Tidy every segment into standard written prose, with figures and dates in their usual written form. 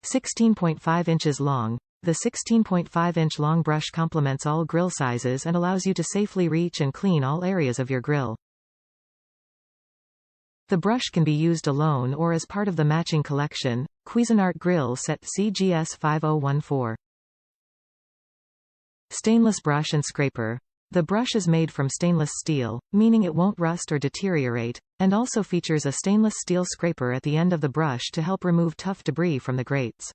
16.5 inches long. The 16.5-inch long brush complements all grill sizes and allows you to safely reach and clean all areas of your grill. The brush can be used alone or as part of the matching collection. Cuisinart Grill Set CGS-5014. Stainless brush and scraper. The brush is made from stainless steel, meaning it won't rust or deteriorate, and also features a stainless steel scraper at the end of the brush to help remove tough debris from the grates.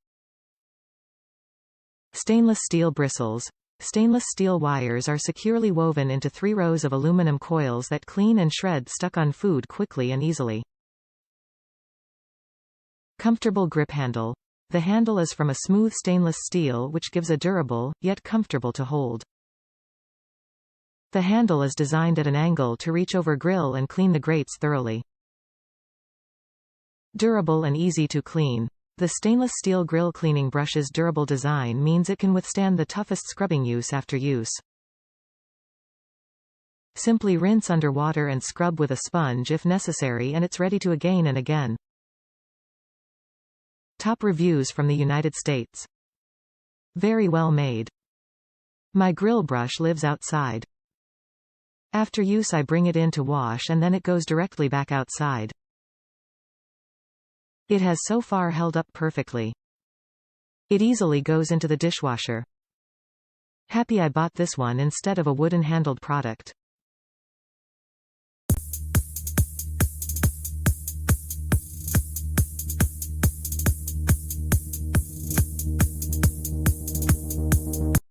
Stainless steel bristles. Stainless steel wires are securely woven into 3 rows of aluminum coils that clean and shred stuck-on food quickly and easily. Comfortable grip handle. The handle is from a smooth stainless steel which gives a durable, yet comfortable to hold. The handle is designed at an angle to reach over grill and clean the grates thoroughly. Durable and easy to clean. The stainless steel grill cleaning brush's durable design means it can withstand the toughest scrubbing use after use. Simply rinse under water and scrub with a sponge if necessary and it's ready to again and again. Top reviews from the United States. Very well made. My grill brush lives outside. After use I bring it in to wash and then it goes directly back outside. It has so far held up perfectly. It easily goes into the dishwasher. Happy I bought this one instead of a wooden handled product.